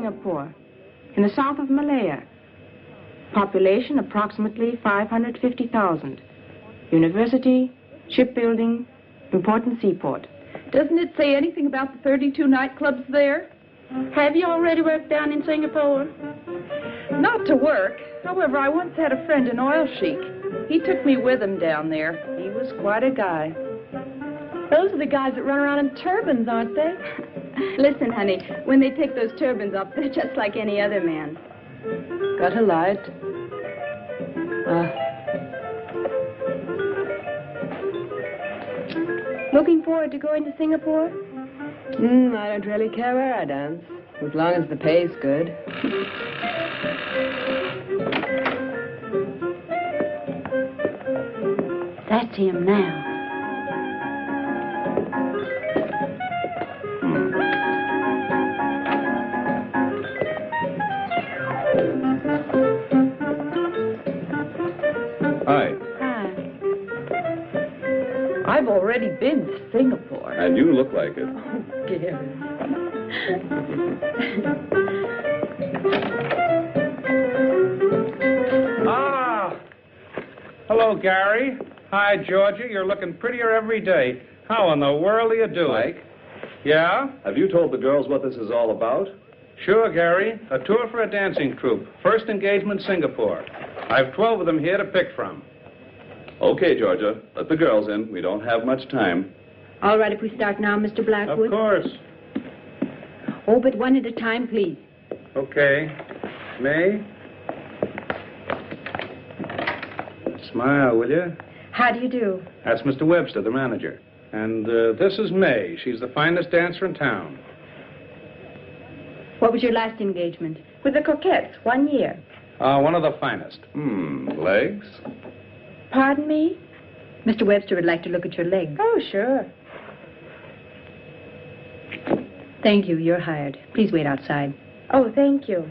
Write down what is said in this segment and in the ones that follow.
Singapore, in the south of Malaya. Population approximately 550,000. University, shipbuilding, important seaport. Doesn't it say anything about the 32 nightclubs there? Have you already worked down in Singapore? Not to work. However, I once had a friend, an oil sheik. He took me with him down there. He was quite a guy. Those are the guys that run around in turbans, aren't they? Listen, honey, when they take those turbans off, they're just like any other man. Got a light. Looking forward to going to Singapore? I don't really care where I dance, as long as the pay's good. That's him now. Hi. Hi. I've already been to Singapore. And you look like it. Oh, Gary. Hello, Gary. Hi, Georgia. You're looking prettier every day. How in the world are you doing? Mike? Yeah? Have you told the girls what this is all about? Sure, Gary. A tour for a dancing troupe. First engagement, Singapore. I've 12 of them here to pick from. Okay, Georgia. Let the girls in. We don't have much time. All right, if we start now, Mr. Blackwood? Of course. Oh, but one at a time, please. Okay. May? Smile, will you? How do you do? That's Mr. Webster, the manager. And this is May. She's the finest dancer in town. What was your last engagement? With the Coquettes, 1 year. One of the finest. Legs? Pardon me? Mr. Webster would like to look at your legs. Oh, sure. Thank you. You're hired. Please wait outside. Oh, thank you.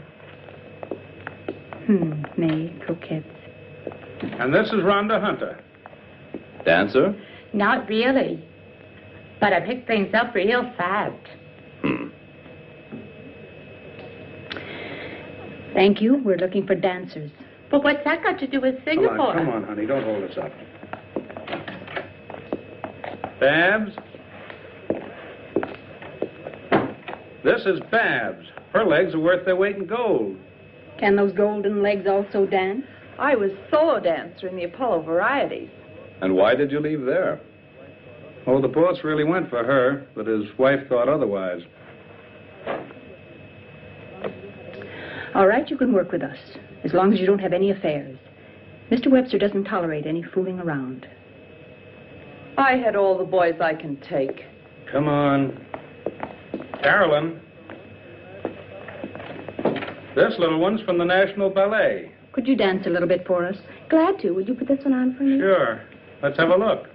May, Coquettes. And this is Rhonda Hunter. Dancer? Not really. But I picked things up real fast. Thank you. We're looking for dancers. But what's that got to do with Singapore? Come on, honey. Don't hold us up. Babs? This is Babs. Her legs are worth their weight in gold. Can those golden legs also dance? I was solo dancer in the Apollo Varieties. And why did you leave there? Oh, the boss really went for her, but his wife thought otherwise. All right, you can work with us, as long as you don't have any affairs. Mr. Webster doesn't tolerate any fooling around. I had all the boys I can take. Come on. Carolyn. This little one's from the National Ballet. Could you dance a little bit for us? Glad to. Would you put this one on for me? Sure. Let's have a look.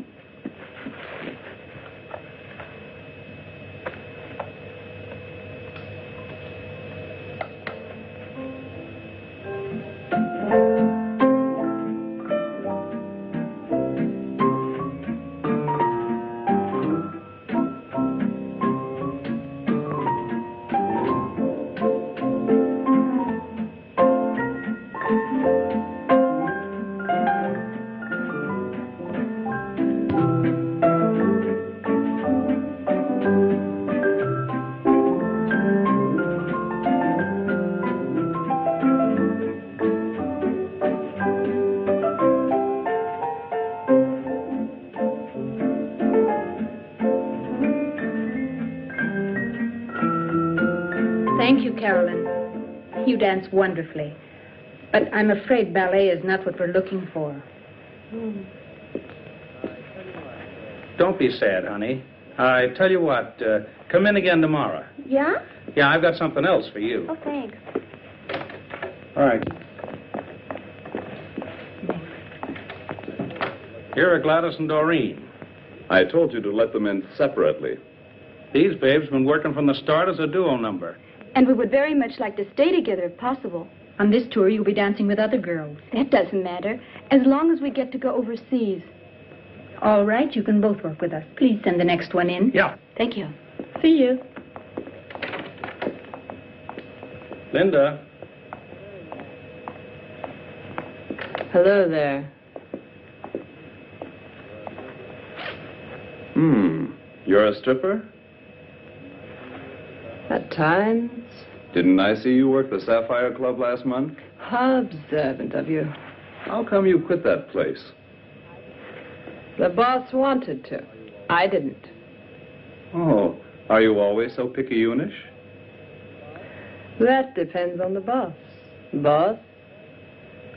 Thank you, Carolyn. You dance wonderfully. But I'm afraid ballet is not what we're looking for. Don't be sad, honey. I tell you what, come in again tomorrow. Yeah? Yeah, I've got something else for you. Oh, thanks. All right. Here are Gladys and Doreen. I told you to let them in separately. These babes been working from the start as a duo number. And we would very much like to stay together if possible. On this tour, you'll be dancing with other girls. That doesn't matter, as long as we get to go overseas. All right, you can both work with us. Please send the next one in. Yeah. Thank you. See you. Linda. Hello there. You're a stripper? At times. Didn't I see you work the Sapphire Club last month? How observant of you. How come you quit that place? The boss wanted to. I didn't. Oh, are you always so picayunish? That depends on the boss. Boss,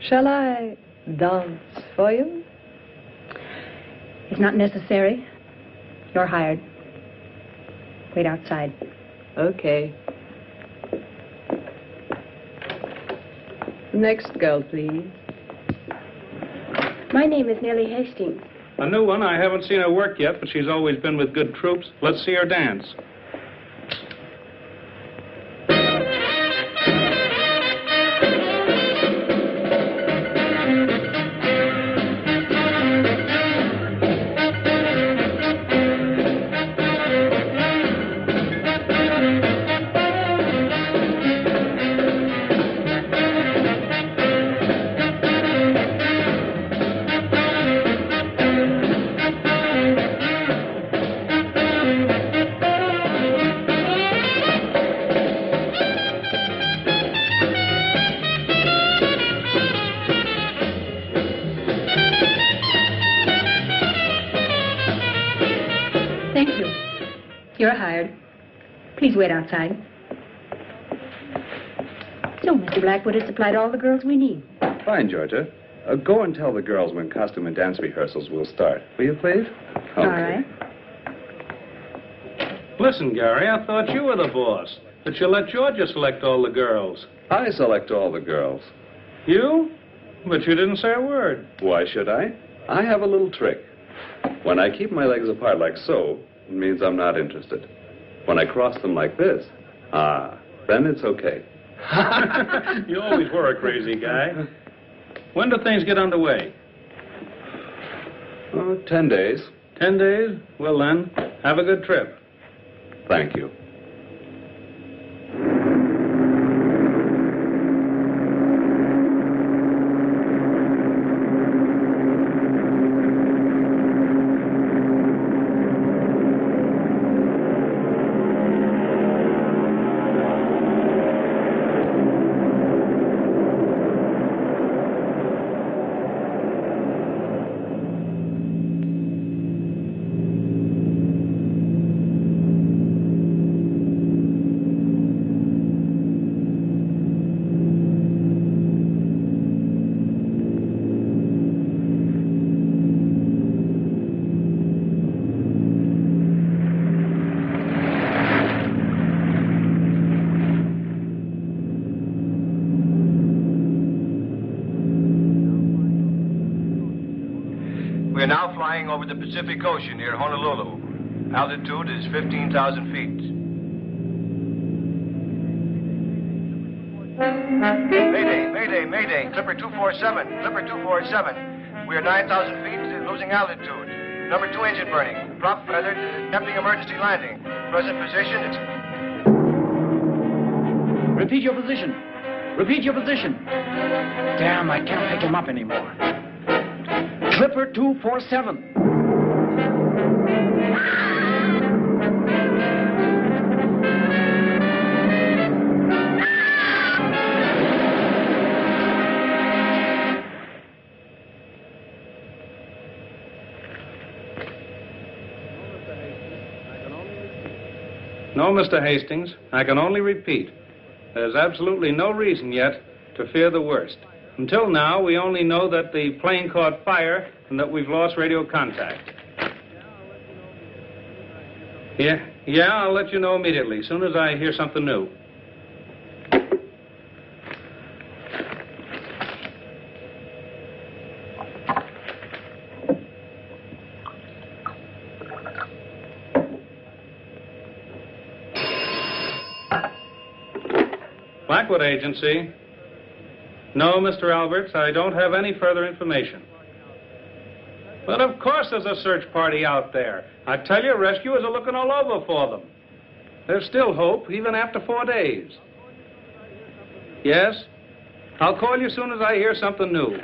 shall I dance for you? It's not necessary. You're hired. Wait outside. Okay. Next girl, please. My name is Nellie Hastings. A new one. I haven't seen her work yet, but she's always been with good troops. Let's see her dance. Thank you. You're hired. Please wait outside. So, Mr. Blackwood has supplied all the girls we need. Fine, Georgia. Go and tell the girls when costume and dance rehearsals will start. Will you, please? All right. Listen, Gary, I thought you were the boss. That you let Georgia select all the girls. I select all the girls. You? But you didn't say a word. Why should I? I have a little trick. When I keep my legs apart like so, it means I'm not interested. When I cross them like this, then it's okay. You always were a crazy guy. When do things get underway? Oh, 10 days. 10 days? Well, then, have a good trip. Thank you. We are now flying over the Pacific Ocean near Honolulu. Altitude is 15,000 feet. Mayday, Clipper 247, Clipper 247. We are 9,000 feet, losing altitude. Number 2 engine burning. Prop feathered, attempting emergency landing. Present position is... Repeat your position. Repeat your position. Damn, I can't pick him up anymore. Clipper 247. No, Mr. Hastings, I can only repeat. There's absolutely no reason yet to fear the worst. Until now, we only know that the plane caught fire and that we've lost radio contact. Yeah, I'll let you know immediately, as soon as I hear something new. Blackwood Agency. No, Mr. Alberts, I don't have any further information. But of course there's a search party out there. I tell you, rescuers are looking all over for them. There's still hope, even after 4 days. Yes? I'll call you as soon as I hear something new.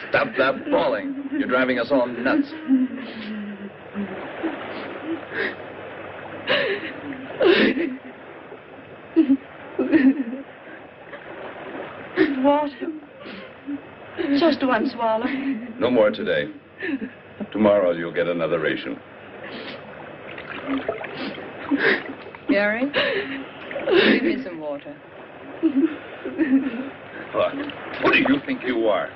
Stop that bawling. You're driving us all nuts. Water. Just one swallow. No more today. Tomorrow you'll get another ration. Gary, give me some water. What do you think you are?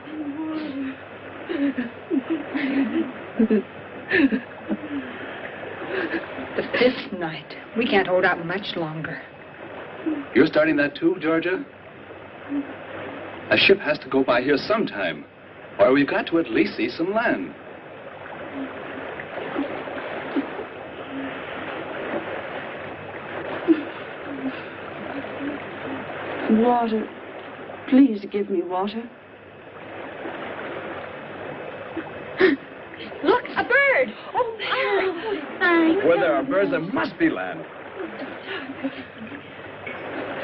The fifth night. We can't hold out much longer. You're starting that too, Georgia? A ship has to go by here sometime, or we've got to at least see some land. Water. Please give me water. Look, a bird. Oh, Mary. Where there are birds, there must be land.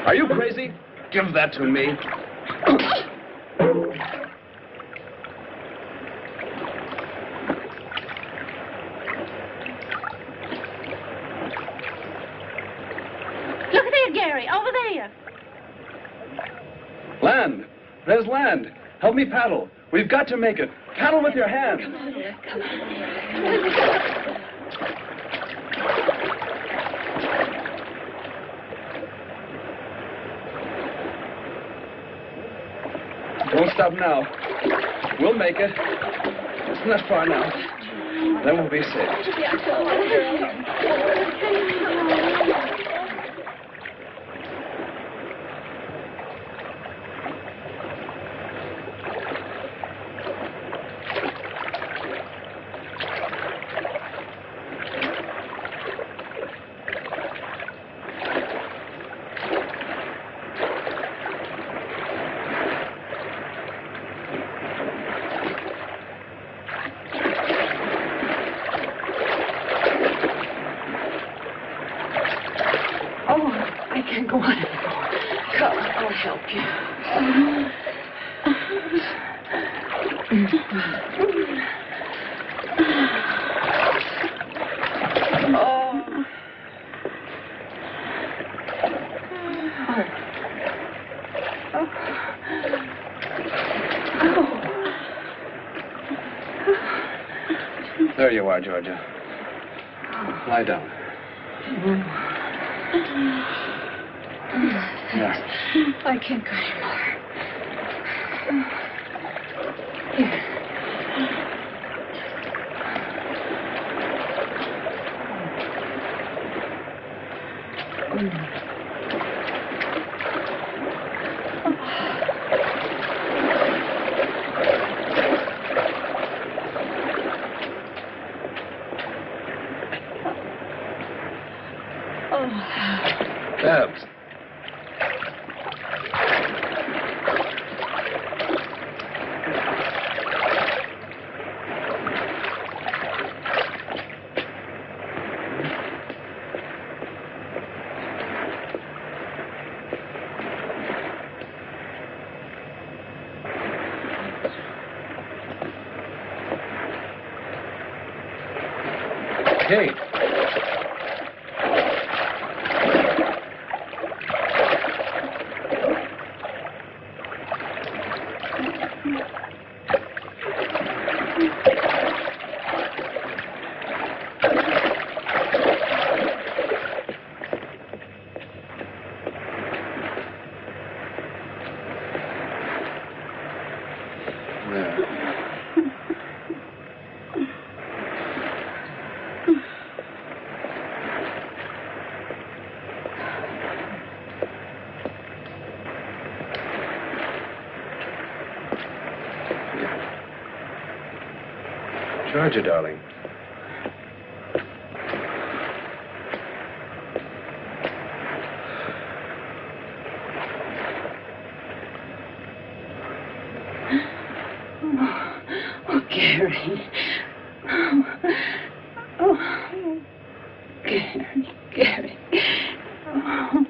Are you crazy? Give that to me. Look there, Gary, over there. Land. There's land. Help me paddle. We've got to make it. Paddle with your hands. Don't stop now. We'll make it. It's not far now. Then we'll be safe. Go on. Come, I'll help you. There you are, Georgia. Lie down. Yeah. I can't go anymore. Here. Babs. Hey. Georgia, darling. Oh, Gary. Oh, Gary. Oh.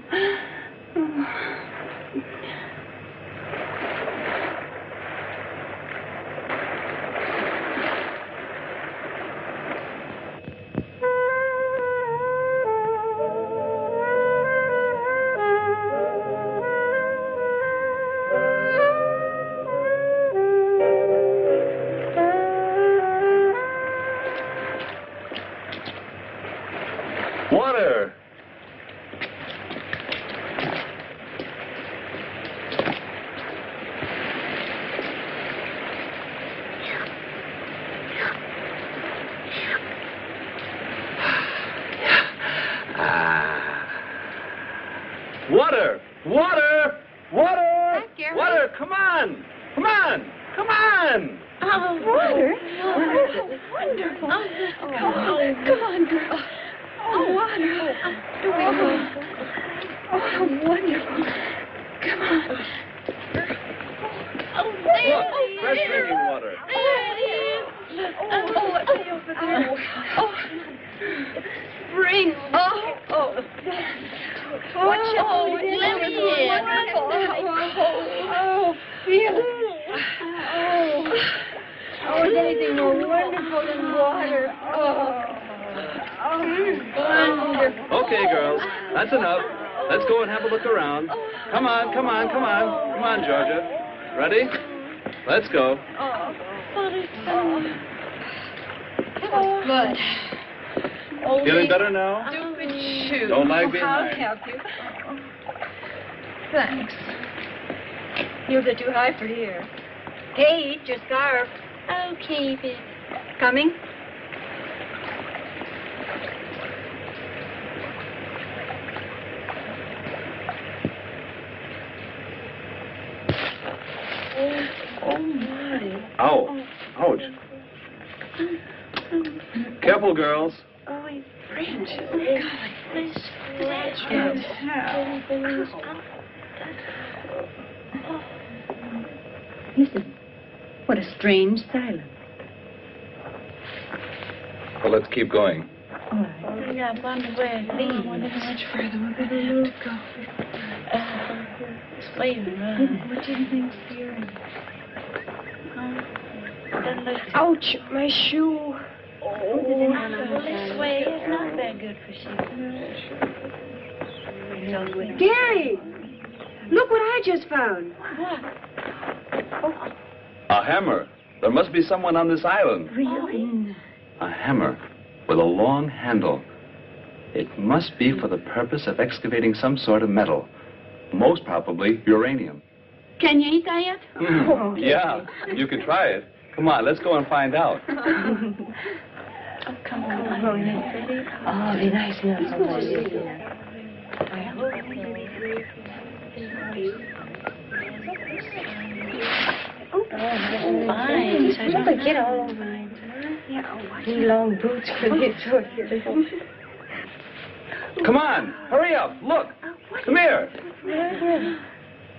Water! Water! Water! Water! Water! Come on! Come on! Come on! Oh, water? Oh, wonderful. Come on, girl. Oh, water. Oh, wonderful. Come on. Oh, there Look, it is. fresh drinking water. There it is. Oh, what's over there? Oh, spring. Oh. Watch out. Let me in. Oh, feel it. Oh, is anything more wonderful than water? Wonderful. Okay, girls, that's enough. Let's go and have a look around. Come on, come on, come on. Come on, Georgia. Ready? Let's go. Good. Feeling better now? Stupid shoe. Don't lag I'll behind. help you. Thanks. Heels are too high for here. Hey, eat your scarf. I'll keep it. Coming? Oh, my. Ow. Ouch. Careful, girls. Oh, he's French. Oh, golly. Please. Listen. What a strange silence. Well, let's keep going. All right. I wonder where it leads. I wonder how much further we're going to go. It's way to run. What do you think's hearing? Ouch, my shoe. Oh, this way is not that good for shoes. Gary! Look what I just found. What? A hammer. There must be someone on this island. Really? A hammer with a long handle. It must be for the purpose of excavating some sort of metal. Most probably uranium. Can you eat that yet? Yeah, you could try it. Come on, let's go and find out. Oh, come on. Oh, be nice enough. I hope. Oh, fine. So don't get all over it. Yeah, these long boots could get short here. Come on, hurry up. Look. Come here.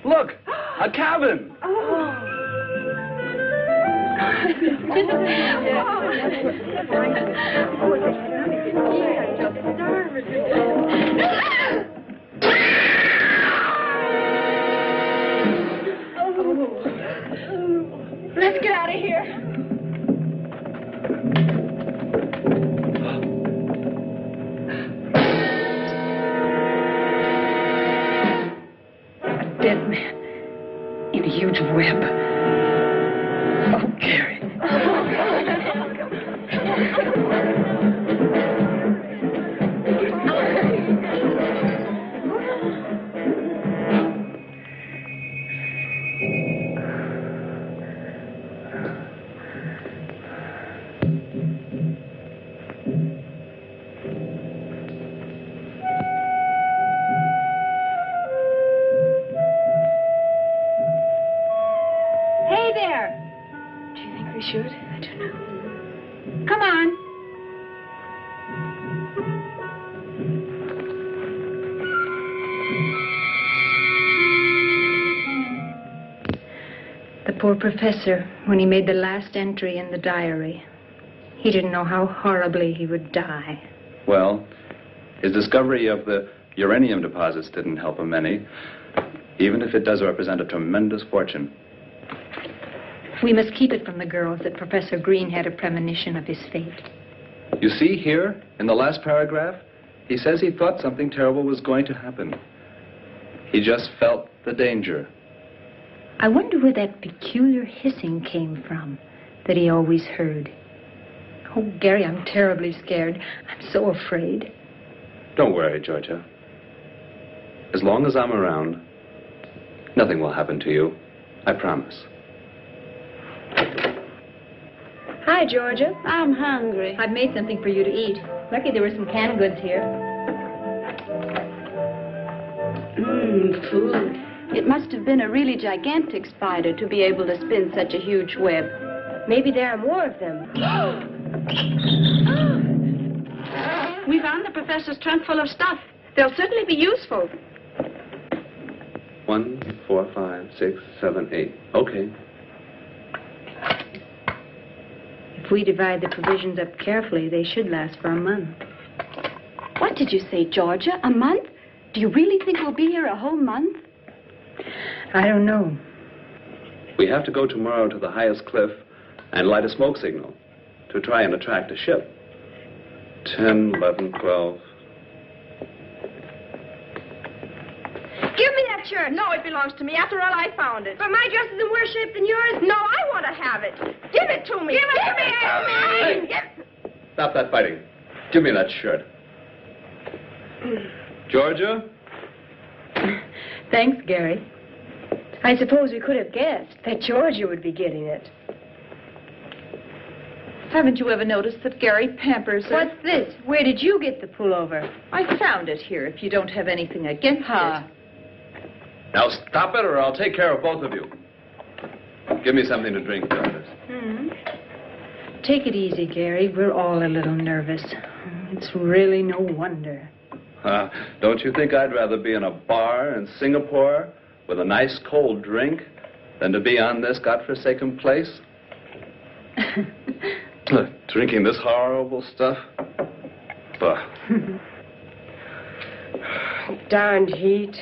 Look, a cabin. Let's get out of here. Dead man in a huge web. Oh, Gary. Hey there. Do you think we should? I don't know. poor professor when he made the last entry in the diary. He didn't know how horribly he would die. Well, his discovery of the uranium deposits didn't help him any, even if it does represent a tremendous fortune. We must keep it from the girls that Professor Green had a premonition of his fate. You see here, in the last paragraph, he says he thought something terrible was going to happen. He just felt the danger. I wonder where that peculiar hissing came from that he always heard. Oh, Gary, I'm terribly scared. I'm so afraid. Don't worry, Georgia. As long as I'm around, nothing will happen to you. I promise. Hi, Georgia. I'm hungry. I've made something for you to eat. Lucky there were some canned goods here. Food. It must have been a really gigantic spider to be able to spin such a huge web. Maybe there are more of them. We found the professor's trunk full of stuff. They'll certainly be useful. 1, 4, 5, 6, 7, 8. Okay. If we divide the provisions up carefully, they should last for a month. What did you say, Georgia? A month? Do you really think we'll be here a whole month? I don't know. We have to go tomorrow to the highest cliff and light a smoke signal to try and attract a ship. 10, 11, 12. Give me that shirt. No, it belongs to me. After all, I found it. But my dress is in worse shape than yours. No, I want to have it. Give it to me. Give it to me. Hey. Stop that fighting. Give me that shirt. Georgia? Thanks, Gary. I suppose we could have guessed that Georgia would be getting it. Haven't you ever noticed that Gary pampers her? What's this? Where did you get the pullover? I found it here, if you don't have anything against it. Now stop it or I'll take care of both of you. Give me something to drink, Jarvis. Take it easy, Gary. We're all a little nervous. It's really no wonder. Don't you think I'd rather be in a bar in Singapore with a nice cold drink than to be on this godforsaken place? Drinking this horrible stuff? Bah. Darned heat.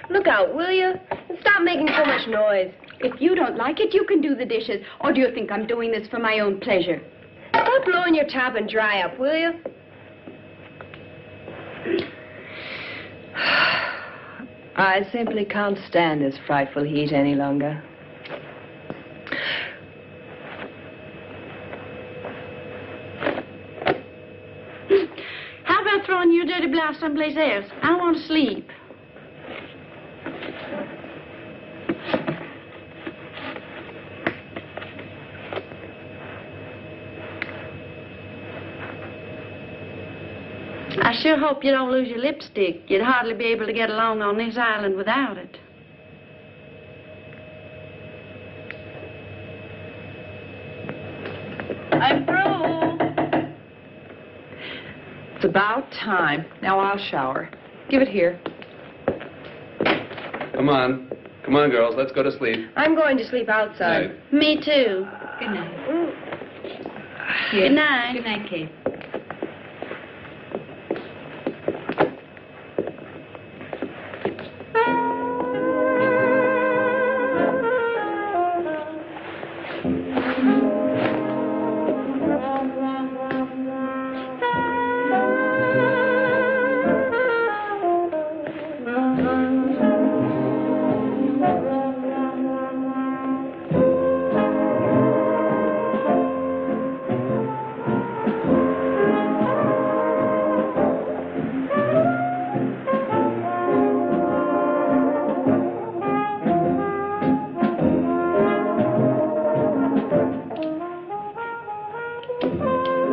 Look out, will you? And stop making so much noise. If you don't like it, you can do the dishes. Or do you think I'm doing this for my own pleasure? Stop blowing your top and dry up, will you? I simply can't stand this frightful heat any longer. How about throwing your dirty blouse someplace else? I want to sleep. I sure hope you don't lose your lipstick. You'd hardly be able to get along on this island without it. I'm through. It's about time. Now I'll shower. Give it here. Come on. Come on, girls. Let's go to sleep. I'm going to sleep outside. Night. Me too. Good night. Good night. Good night, Kate.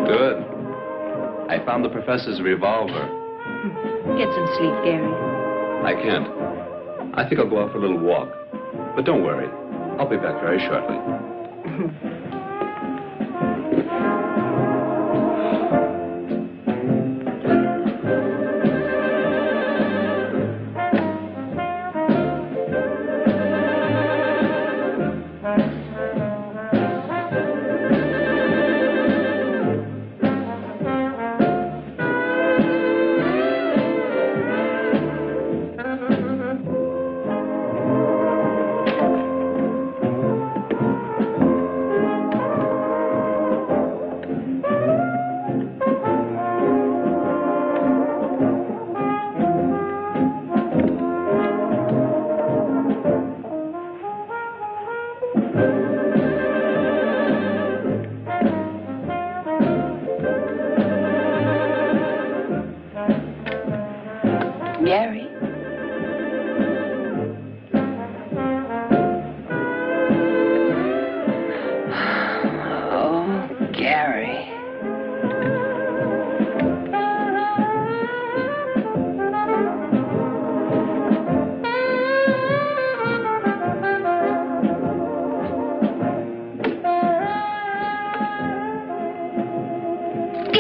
Good. I found the professor's revolver. Get some sleep, Gary. I can't. I think I'll go out for a little walk. But don't worry. I'll be back very shortly.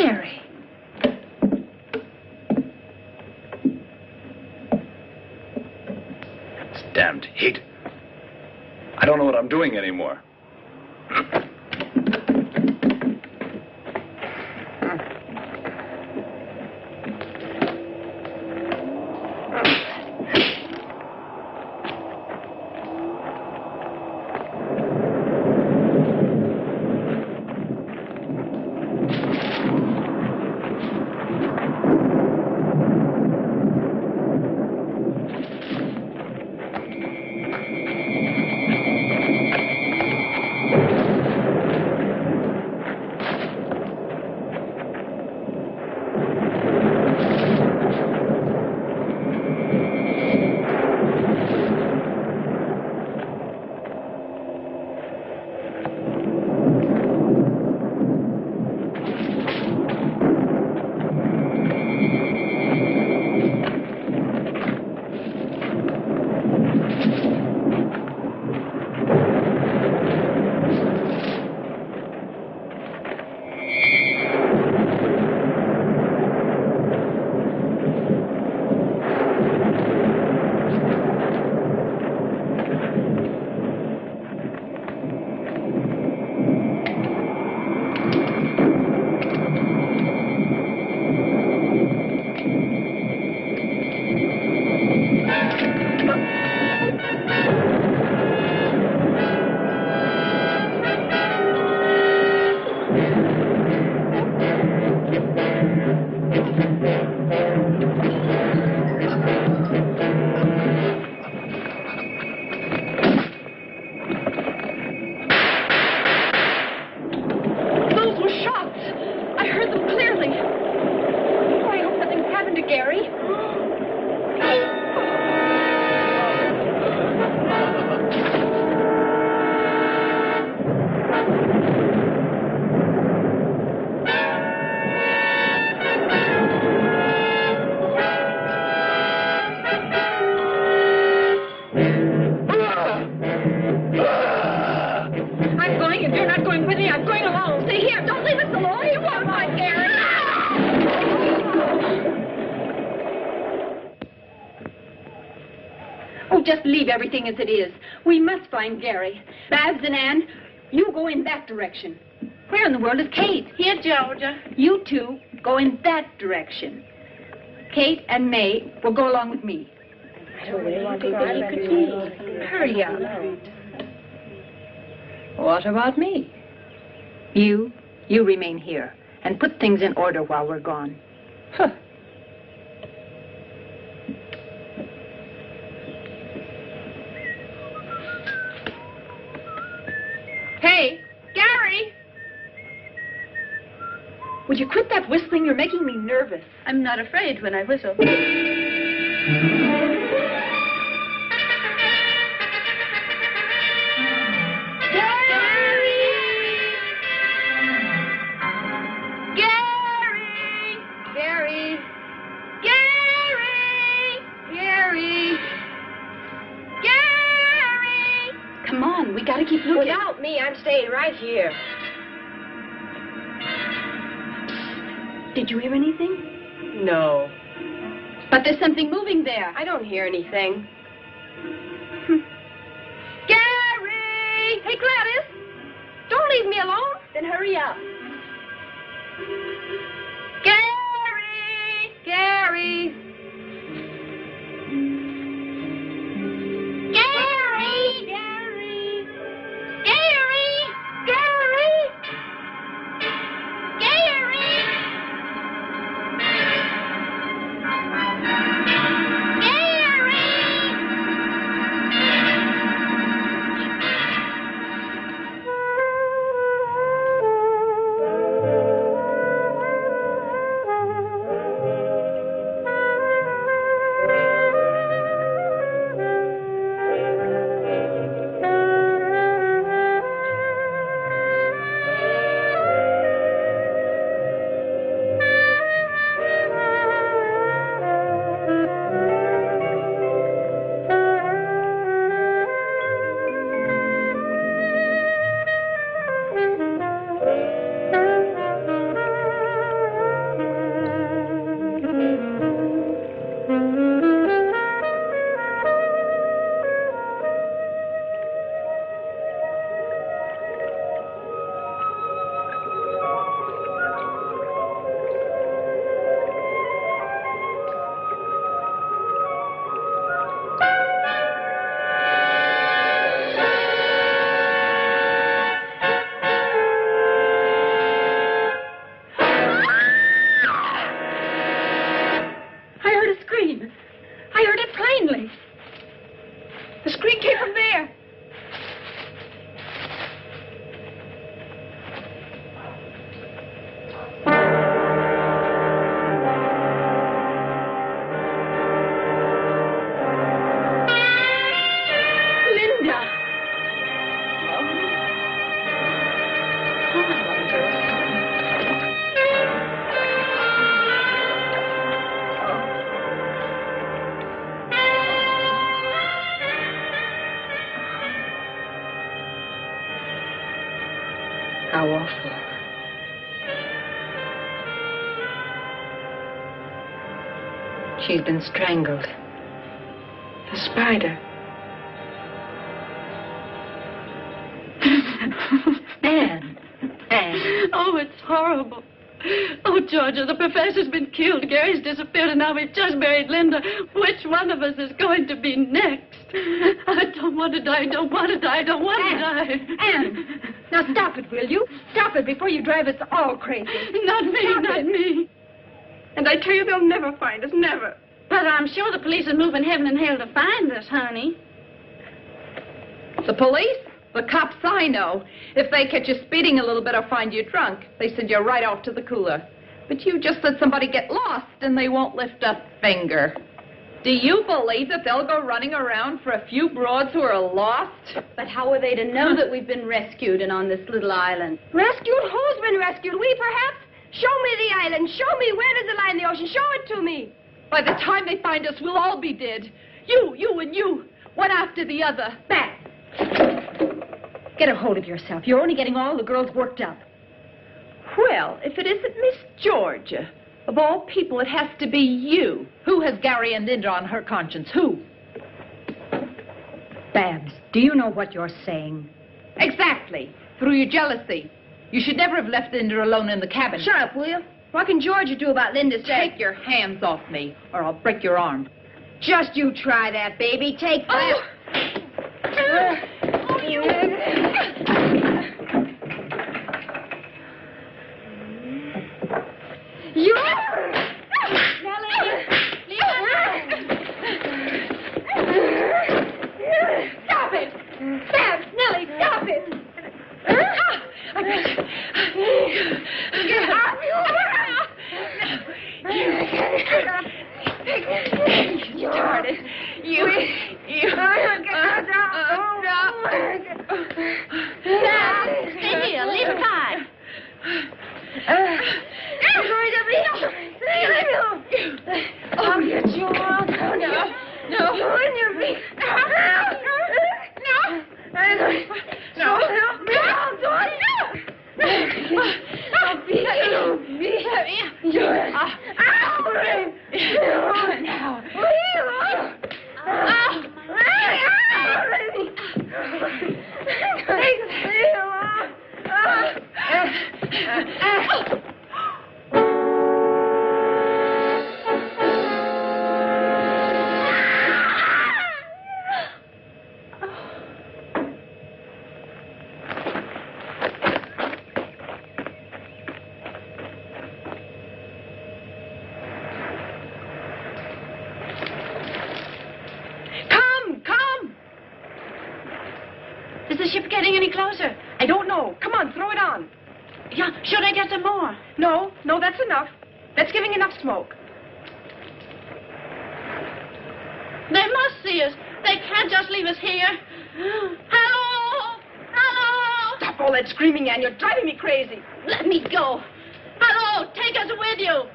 Gary. It's damned heat. I don't know what I'm doing anymore. Just leave everything as it is. We must find Gary. Babs and Ann, you go in that direction. Where in the world is Kate? Here, Georgia. You two go in that direction. Kate and May will go along with me. Hurry up. What about me? You remain here and put things in order while we're gone. Huh. Hey, Gary! Would you quit that whistling? You're making me nervous. I'm not afraid when I whistle. We gotta keep looking. Without me, I'm staying right here. Did you hear anything? No. But there's something moving there. I don't hear anything. Gary! Hey, Gladys! Don't leave me alone. Then hurry up. Gary! Gary! How awful. She's been strangled. The spider. Anne. Oh, it's horrible. Oh, Georgia, the professor's been killed. Gary's disappeared, and now we've just married Linda. Which one of us is going to be next? I don't want to die. I don't want to die. I don't want to die. Anne, now stop it, will you? Stop it before you drive us all crazy. Not me, not me. And I tell you, they'll never find us, never. But I'm sure the police are moving heaven and hell to find us, honey. The police? The cops I know. If they catch you speeding a little bit or find you drunk, they send you right off to the cooler. But you just let somebody get lost and they won't lift a finger. Do you believe that they'll go running around for a few broads who are lost? But how are they to know that we've been rescued and on this little island? Rescued? Who's been rescued? We, perhaps? Show me the island. Show me where does it lie in the ocean. Show it to me. By the time they find us, we'll all be dead. You, and you. One after the other. Back. Get a hold of yourself. You're only getting all the girls worked up. Well, if it isn't Miss Georgia, of all people, it has to be you. Who has Gary and Linda on her conscience? Who? Babs, do you know what you're saying? Exactly. Through your jealousy. You should never have left Linda alone in the cabin. Shut up, will you? What can Georgia do about Linda's death? Take your hands off me, or I'll break your arm. Just you try that, baby. Take that. You! Nellie! Stop it! Babs, Nellie, stop it! Get off you! Started. You. Stay here. Leave aside. Oh, you child. No. Is the ship getting any closer? I don't know. Come on, throw it on. Yeah, should I get some more? No, that's enough. That's giving enough smoke. They must see us. They can't just leave us here. Hello! Hello! Stop all that screaming, Anne. You're driving me crazy. Let me go. Hello! Take us with you.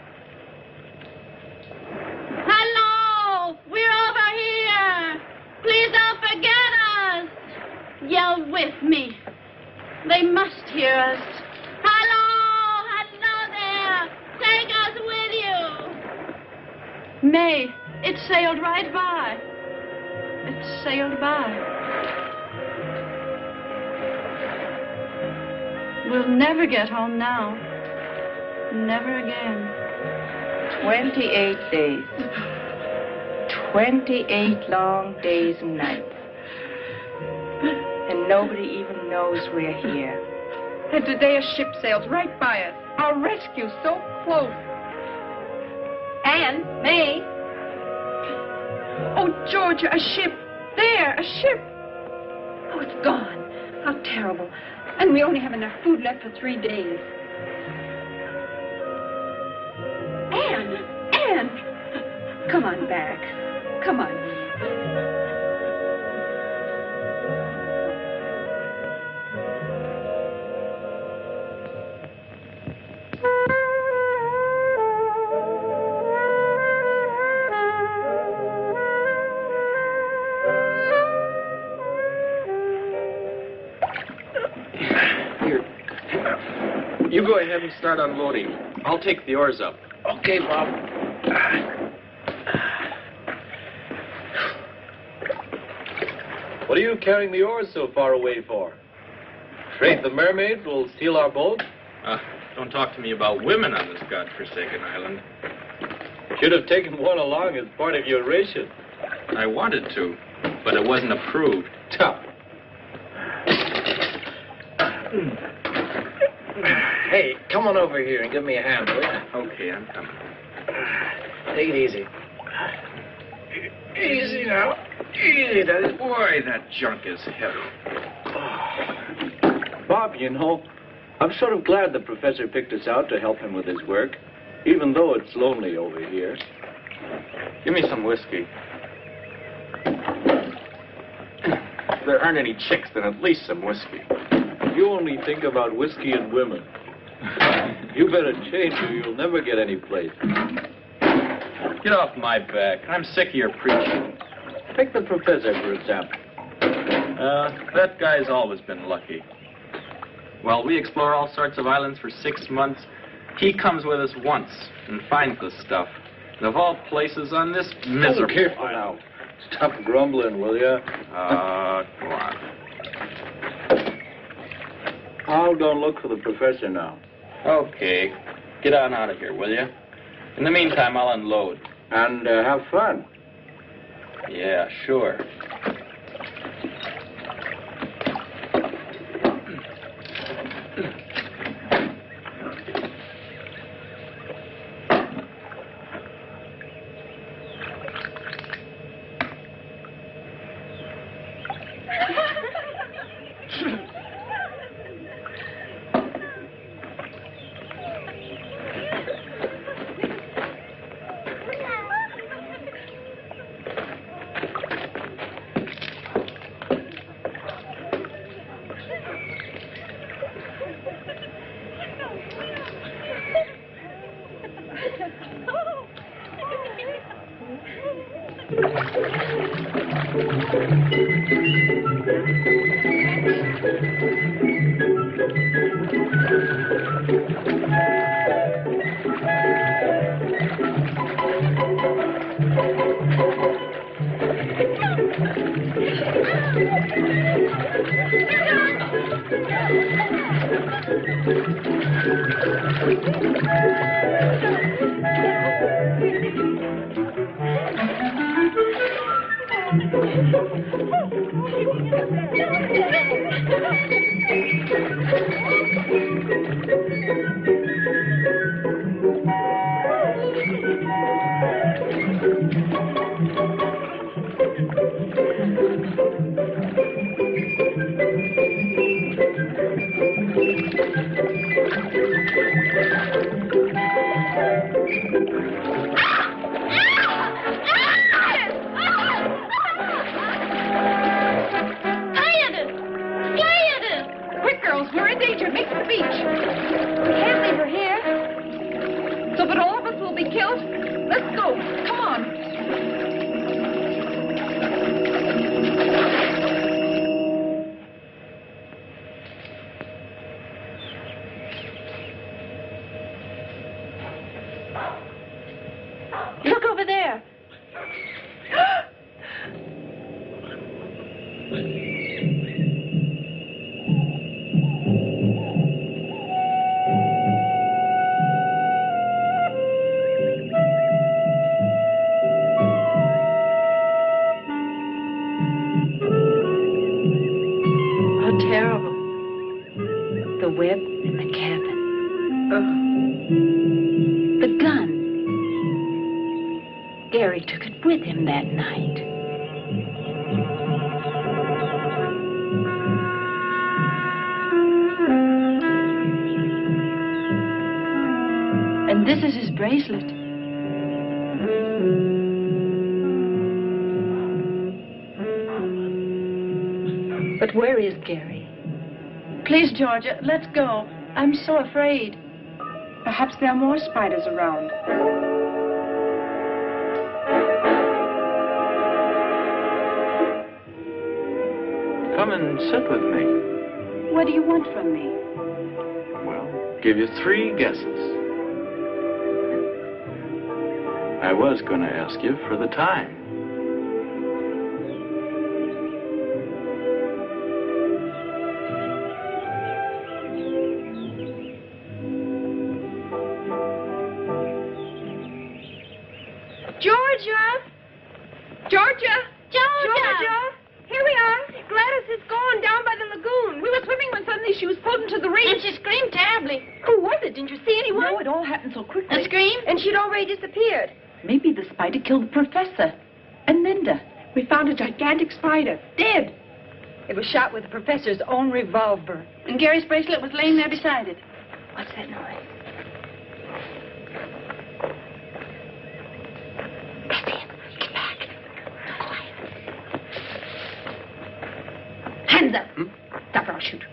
Hello! We're over here. Please don't forget us. Yell with me. They must hear us. Hello! Hello there! Take us with you. May, it sailed right by. It sailed by. We'll never get home now. Never again. 28 days. 28 long days and nights. And nobody even knows we're here. And today a ship sails right by us. Our rescue so close. Anne, May. Oh, Georgia, a ship. There, a ship. Oh, it's gone. How terrible. And we only have enough food left for 3 days. Anne! Come on back. Come on. You go ahead and start unloading. I'll take the oars up. Okay, Bob. What are you carrying the oars so far away for? Afraid the mermaids will steal our boat? Don't talk to me about women on this godforsaken island. Should have taken one along as part of your ration. I wanted to, but it wasn't approved. Tough. Hey, come on over here and give me a hand, will you? Okay, I'm coming. Take it easy. Easy now. Easy, Daddy. Boy, that junk is heavy. Bob, you know, I'm sort of glad the professor picked us out to help him with his work, even though it's lonely over here. Give me some whiskey. If there aren't any chicks, then at least some whiskey. You only think about whiskey and women. You better change or you'll never get any place. Get off my back. I'm sick of your preaching. Take the professor, for example. That guy's always been lucky. While we explore all sorts of islands for 6 months, he comes with us once and finds the stuff. And of all places on this miserable... Oh, careful now. Stop grumbling, will you? Go on. I'll go look for the professor now. Okay. Get on out of here, will you? In the meantime, I'll unload. And have fun. Yeah, sure. Look over there. How terrible. The web in the cabin. The gun. Gary took it with him that night. And this is his bracelet. But where is Gary? Please, Georgia, let's go. I'm so afraid. Perhaps there are more spiders around. Come and sit with me. What do you want from me? Well, give you 3 guesses. I was going to ask you for the time. Georgia! Here we are. Gladys is gone down by the lagoon. We were swimming when suddenly she was pulled into the reef. And she screamed terribly. Who was it? Didn't you see anyone? No, it all happened so quickly. A scream? And she'd already disappeared. Maybe the spider killed the professor. And Linda. We found a gigantic spider, dead. It was shot with the professor's own revolver. And Gary's bracelet was laying there beside it. What's that noise? Hands up. Stop or I'll shoot.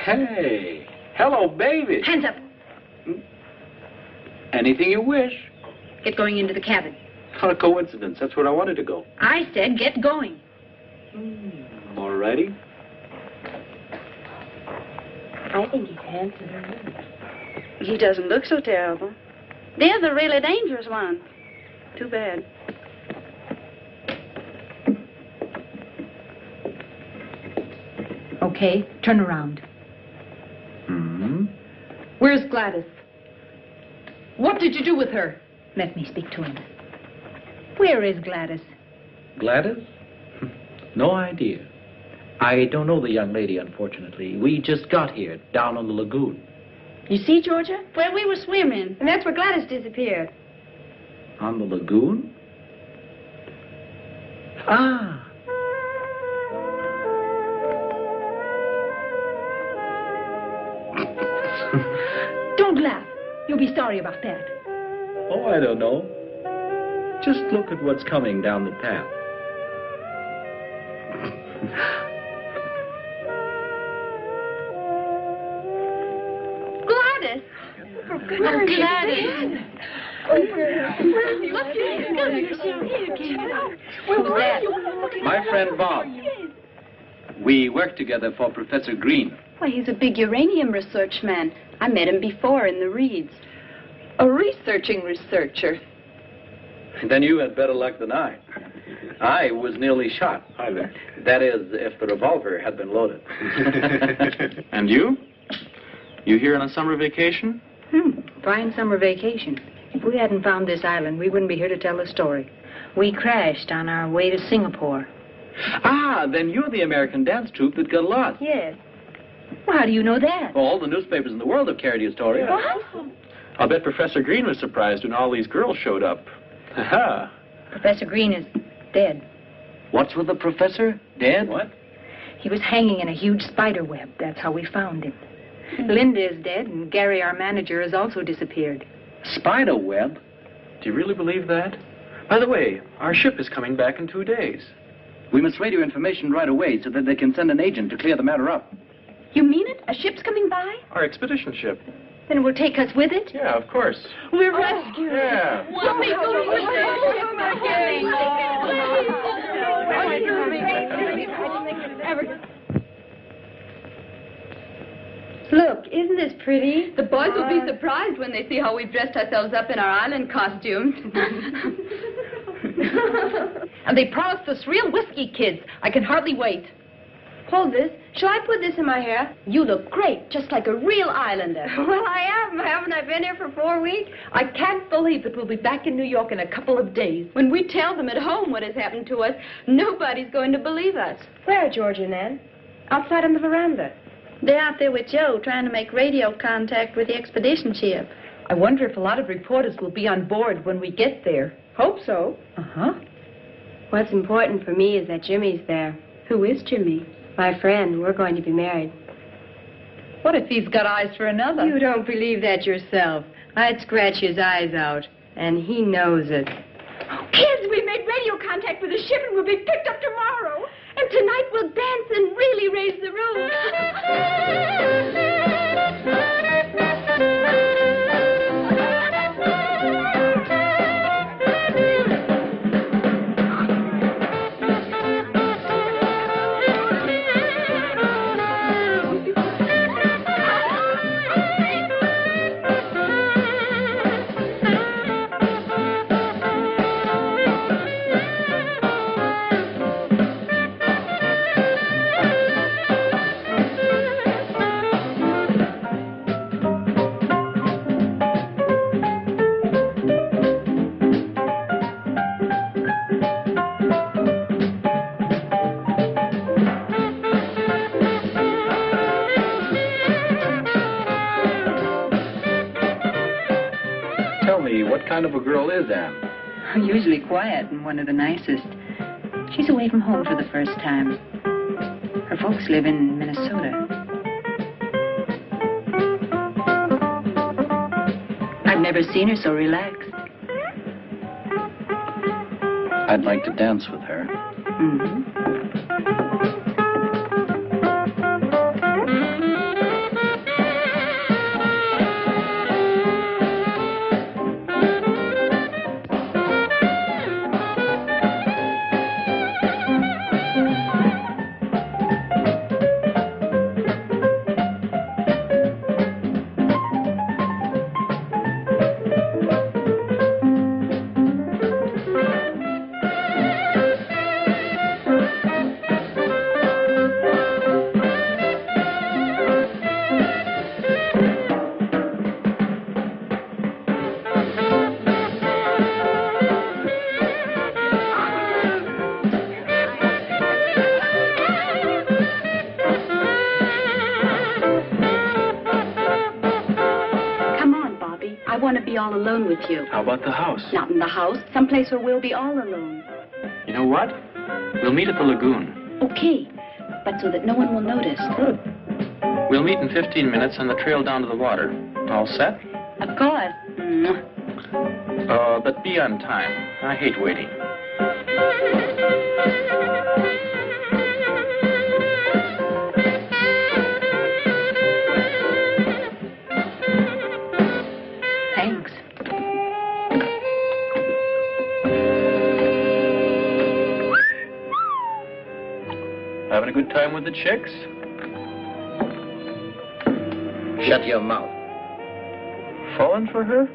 Hey. Hello, baby. Hands up. Anything you wish. Get going into the cabin. What a coincidence. That's where I wanted to go. I said get going. All righty. I think he's handsome. He doesn't look so terrible. They're the really dangerous ones. Too bad. Okay, turn around. Where's Gladys? What did you do with her? Let me speak to him. Where is Gladys? Gladys? No idea. I don't know the young lady, unfortunately. We just got here, down on the lagoon. You see, Georgia? Where we were swimming. And that's where Gladys disappeared. On the lagoon? Ah. Don't laugh. You'll be sorry about that. Oh, I don't know. Just look at what's coming down the path. Gladys! Oh, Gladys! My friend Bob. We work together for Professor Green. Why, he's a big uranium research man. I met him before in the reeds. A researching researcher. Then you had better luck than I. I was nearly shot. Hi there. That is, if the revolver had been loaded. And you? You here on a summer vacation? Fine summer vacation. If we hadn't found this island, we wouldn't be here to tell the story. We crashed on our way to Singapore. Ah, then you're the American dance troupe that got lost. Yes. Well, how do you know that? Well, all the newspapers in the world have carried your story. What? I'll bet Professor Green was surprised when all these girls showed up. Ha-ha. Professor Green is dead. What's with the professor? Dead? What? He was hanging in a huge spider web. That's how we found him. Linda is dead, and Gary, our manager, has also disappeared. Spider web? Do you really believe that? By the way, our ship is coming back in 2 days. We must radio information right away so that they can send an agent to clear the matter up. You mean it? A ship's coming by? Our expedition ship. Then it will take us with it? Yeah, of course. We're rescued. Yeah. We'll be going with Look, isn't this pretty? The boys will be surprised when they see how we've dressed ourselves up in our island costumes. And they promised us real whiskey kids. I can hardly wait. Hold this. Shall I put this in my hair? You look great, just like a real islander. Well, I am. Haven't I been here for 4 weeks? I can't believe that we'll be back in New York in a couple of days. When we tell them at home what has happened to us, nobody's going to believe us. Where, Georgia and Ann? Outside on the veranda. They're out there with Joe trying to make radio contact with the expedition ship. I wonder if a lot of reporters will be on board when we get there. Hope so. Uh-huh. What's important for me is that Jimmy's there. Who is Jimmy? My friend. We're going to be married. What if he's got eyes for another? You don't believe that yourself. I'd scratch his eyes out, and he knows it. Kids, we made radio contact with the ship and we'll be picked up tomorrow. And tonight we'll dance and really raise the roof. Tell me, what kind of a girl is Anne? Usually quiet and one of the nicest. She's away from home for the first time. Her folks live in Minnesota. I've never seen her so relaxed. I'd like to dance with her. Mm-hmm. I want to be all alone with you. How about the house? Not in the house. Someplace where we'll be all alone. You know what? We'll meet at the lagoon. Okay, but so that no one will notice. Good. We'll meet in 15 minutes on the trail down to the water. All set? Of course. But be on time. I hate waiting. Thanks. Having a good time with the chicks? Shut your mouth. Falling for her?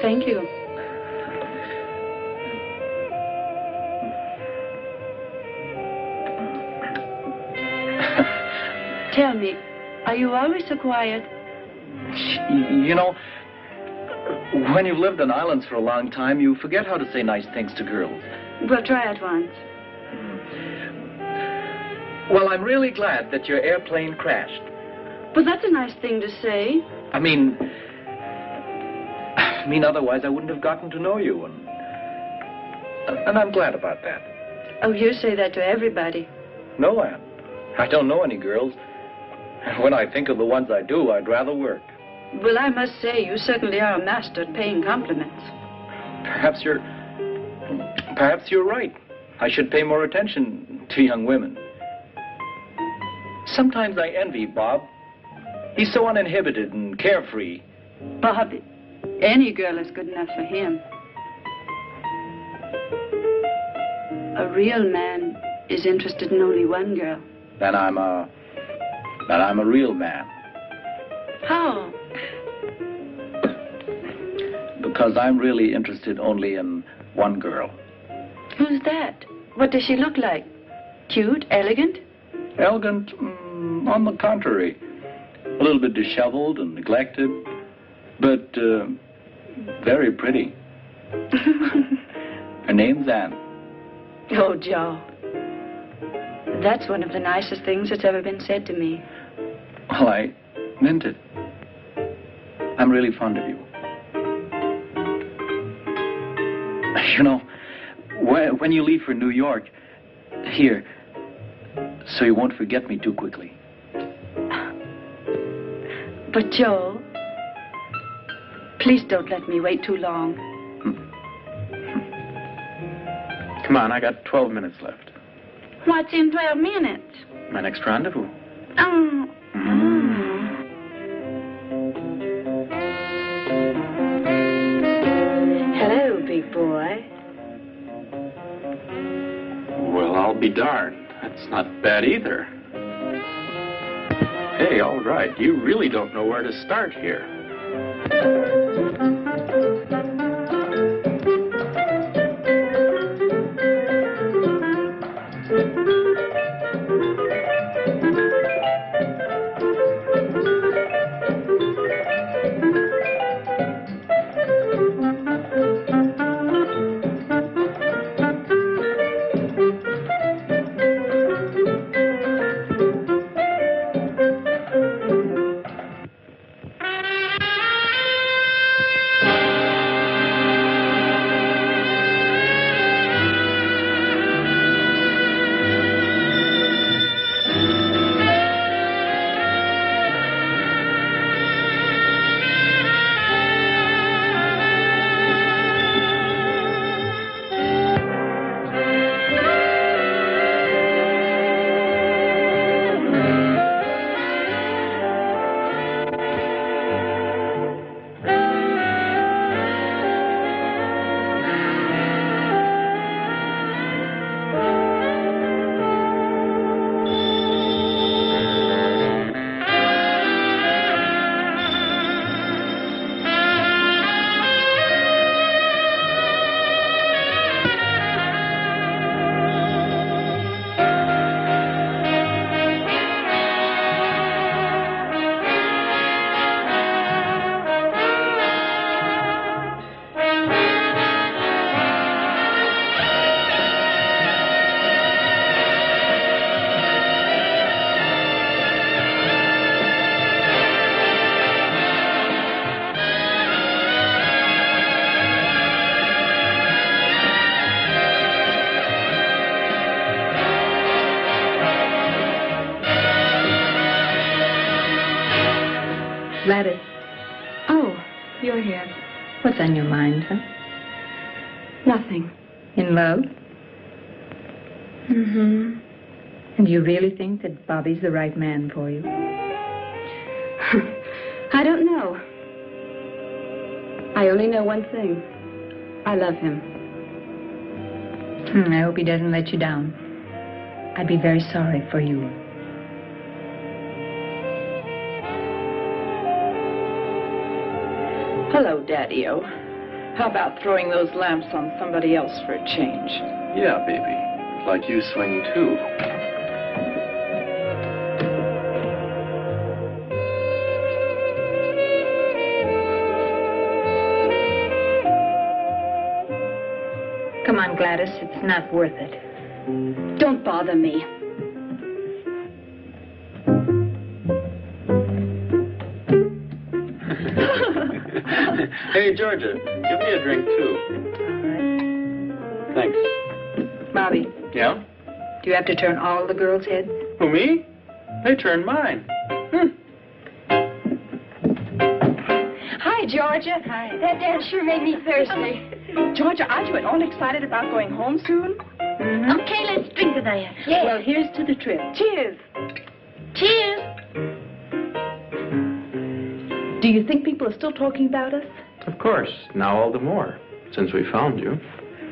Thank you. Tell me, are you always so quiet? You know, when you've lived on islands for a long time, you forget how to say nice things to girls. We'll try it once. Well, I'm really glad that your airplane crashed. But that's a nice thing to say. I mean, otherwise I wouldn't have gotten to know you, and I'm glad about that. Oh, you say that to everybody. No, Anne. I don't know any girls. And when I think of the ones I do, I'd rather work. Well, I must say, you certainly are a master at paying compliments. Perhaps you're right. I should pay more attention to young women. Sometimes I envy Bob. He's so uninhibited and carefree. Bob, any girl is good enough for him. A real man is interested in only one girl. Then I'm a real man. How? Because I'm really interested only in one girl. Who's that? What does she look like? Cute? Elegant? Elegant? On the contrary. A little bit disheveled and neglected, but very pretty. Her name's Anne. Oh, Joe. That's one of the nicest things that's ever been said to me. Well, I meant it. I'm really fond of you. You know, when you leave for New York, here, so you won't forget me too quickly. But, Joe, please don't let me wait too long. Come on, I got 12 minutes left. What's in 12 minutes? My next rendezvous. Hello, big boy. Well, I'll be darned. That's not bad either. Hey, all right. You really don't know where to start here. Gladys, Oh, you're here. what's on your mind, huh? Nothing. In love? Mm-hmm. And you really think that Bobby's the right man for you? I don't know. I only know one thing. I love him. I hope he doesn't let you down. I'd be very sorry for you. Hello, Daddy-O. How about throwing those lamps on somebody else for a change? Yeah, baby. I'd like you swing too. Come on, Gladys, it's not worth it. Don't bother me. Hey, Georgia, give me a drink too. Thanks. Bobby, Yeah? do you have to turn all the girls' heads? Who, me? They turned mine. Hi, Georgia. Hi. That dance sure made me thirsty. Georgia, aren't you at all excited about going home soon? Mm-hmm. Okay, let's drink to that. Yeah. Well, here's to the trip. Cheers. Cheers. Do you think people are still talking about us? Of course. Now all the more, since we found you.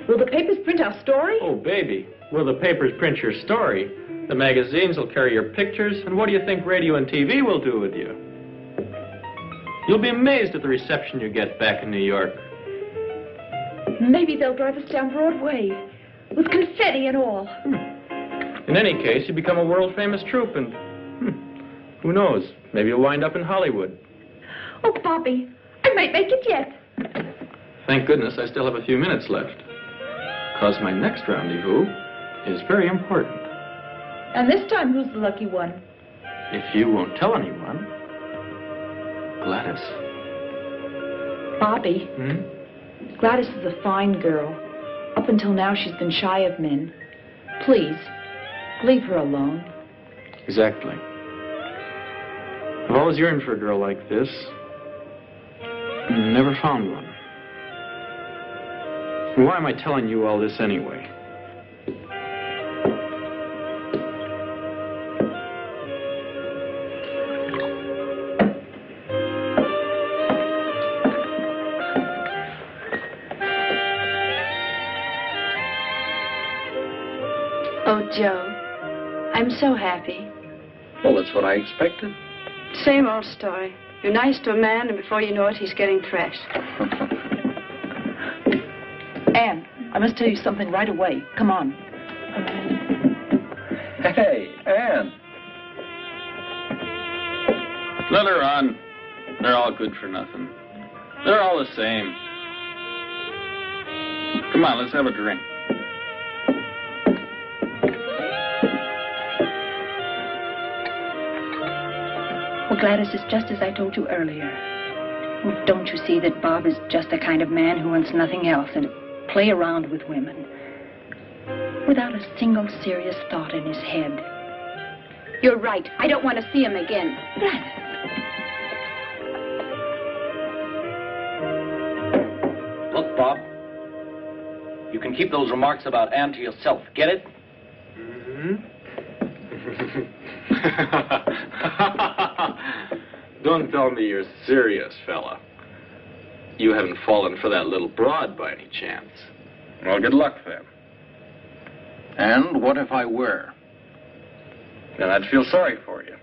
Will the papers print our story? Oh, baby. Will the papers print your story? The magazines will carry your pictures, and what do you think radio and TV will do with you? You'll be amazed at the reception you get back in New York. Maybe they'll drive us down Broadway with confetti and all. In any case, you become a world-famous troupe, and who knows? Maybe you'll wind up in Hollywood. Oh, Bobby, I might make it yet. Thank goodness I still have a few minutes left, because my next rendezvous is very important. And this time, who's the lucky one? If you won't tell anyone, Gladys. Bobby, Gladys is a fine girl. Up until now, she's been shy of men. Please, leave her alone. Exactly. I've always yearned for a girl like this. Never found one. Why am I telling you all this anyway? Joe. I'm so happy. Well, that's what I expected. Same old story. You're nice to a man, and before you know it, he's getting thrashed. Anne, I must tell you something right away. Come on. Hey, Anne. Let her on. They're all good for nothing. They're all the same. Come on, let's have a drink. Well, Gladys, it's just as I told you earlier. Well, don't you see that Bob is just the kind of man who wants nothing else than to play around with women without a single serious thought in his head? You're right. I don't want to see him again. Gladys. Look, Bob. You can keep those remarks about Anne to yourself. Get it? Mm-hmm. Don't tell me you're serious, fella. You haven't fallen for that little broad by any chance. Well, good luck, then. And what if I were? Then I'd feel sorry for you.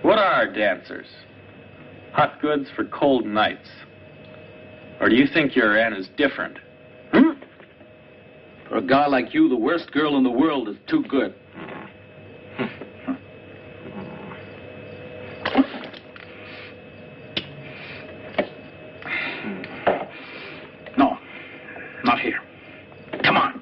What are dancers? Hot goods for cold nights. Or do you think your Anne is different? For a guy like you, the worst girl in the world is too good. No, not here. Come on.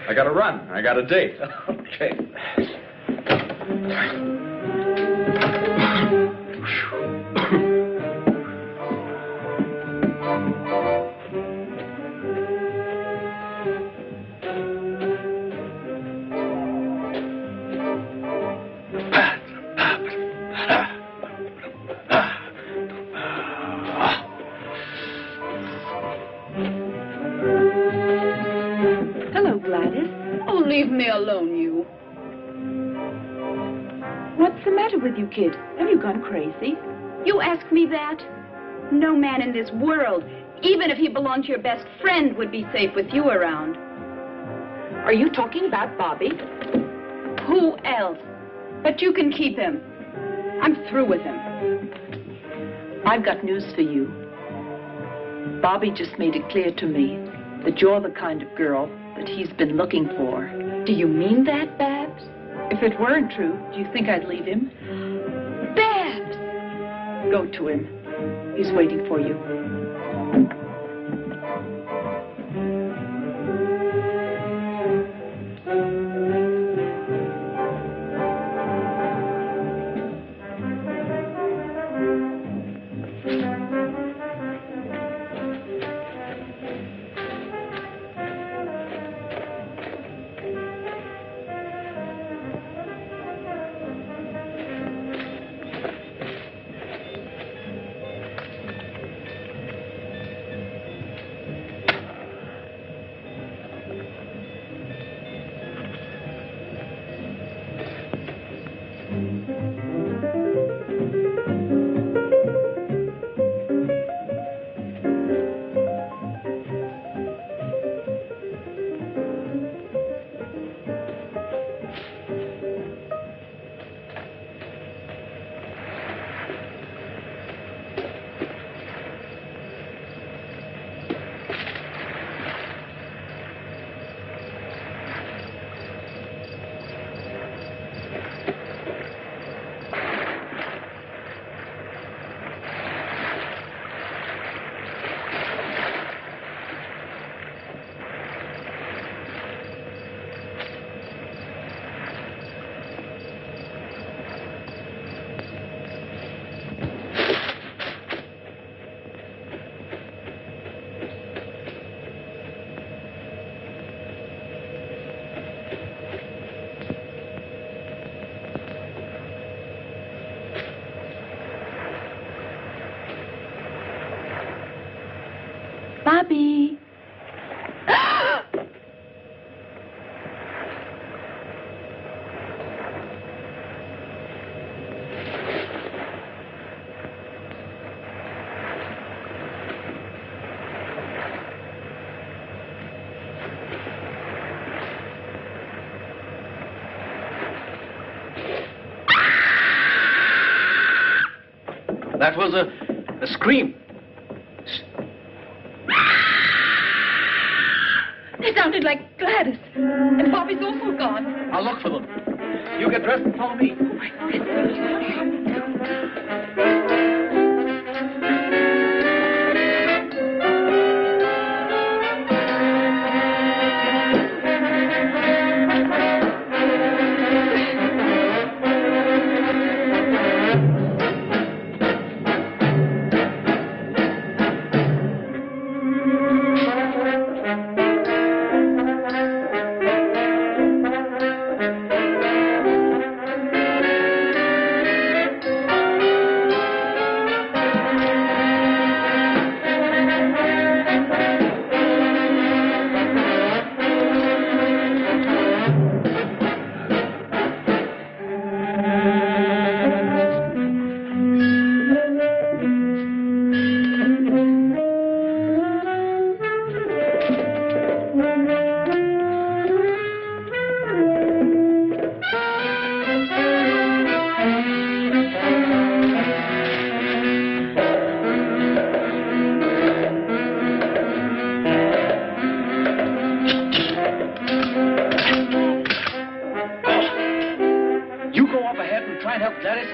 I gotta run. I got a date. Okay. Hello, Gladys. Oh, leave me alone, you. What's the matter with you, kid? Have you gone crazy? You ask me that? No man in this world, even if he belonged to your best friend, would be safe with you around. Are you talking about Bobby? Who else? But you can keep him. I'm through with him. I've got news for you. Bobby just made it clear to me that you're the kind of girl that he's been looking for. Do you mean that, Babs? If it weren't true, do you think I'd leave him? Babs! Go to him. He's waiting for you. That was a scream. It sounded like Gladys. And Bobby's also gone. I'll look for them. You get dressed and follow me.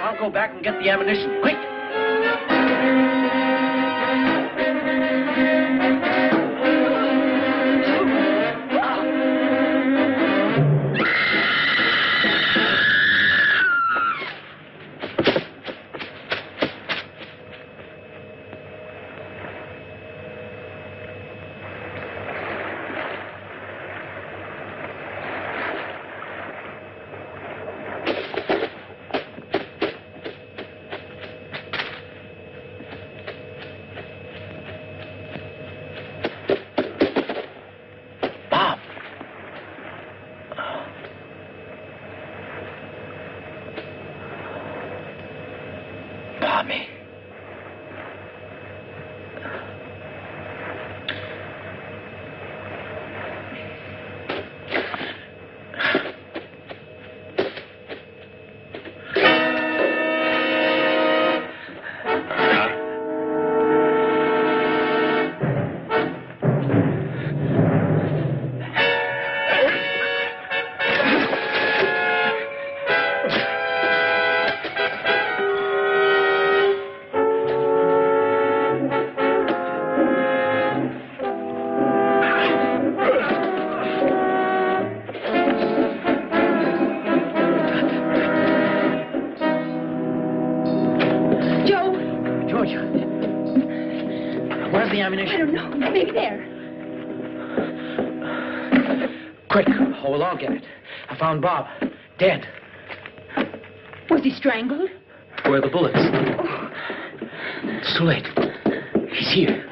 I'll go back and get the ammunition. Quick! Where's the ammunition? I don't know. Maybe there. Quick. Oh, we'll all get it. I found Bob. Dead. Was he strangled? Where are the bullets? Oh. It's too late. He's here.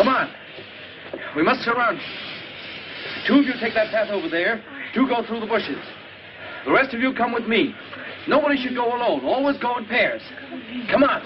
Come on. We must surround you. 2 of you take that path over there. 2 go through the bushes. The rest of you come with me. Nobody should go alone. Always go in pairs. Come on.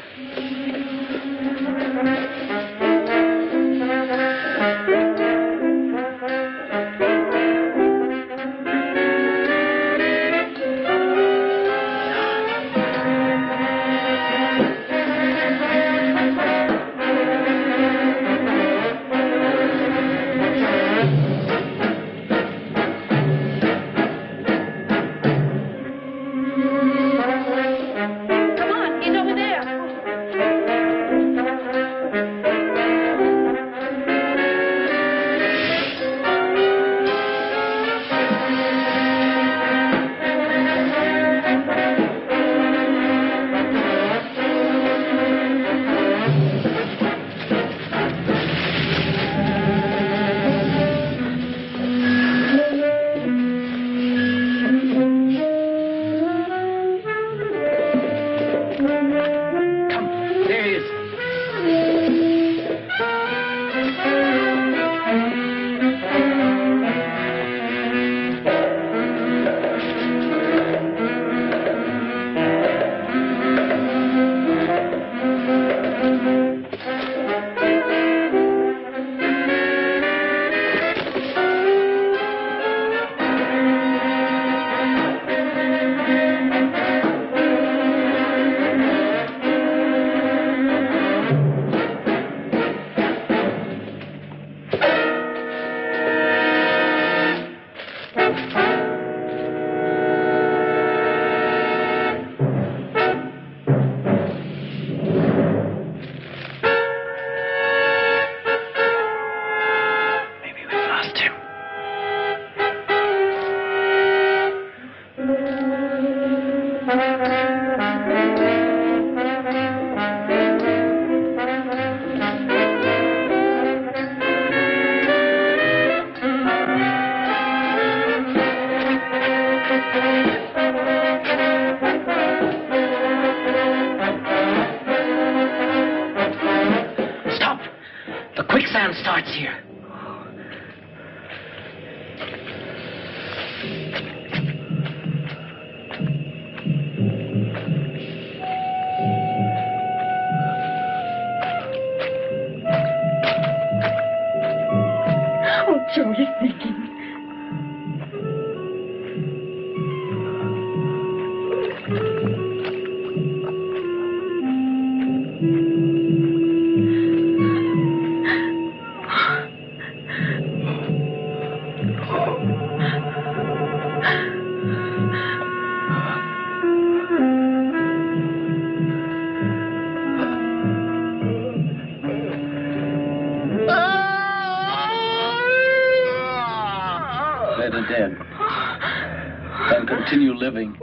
Starts here. Oh, Joe, you're thinking. Better dead than continue living.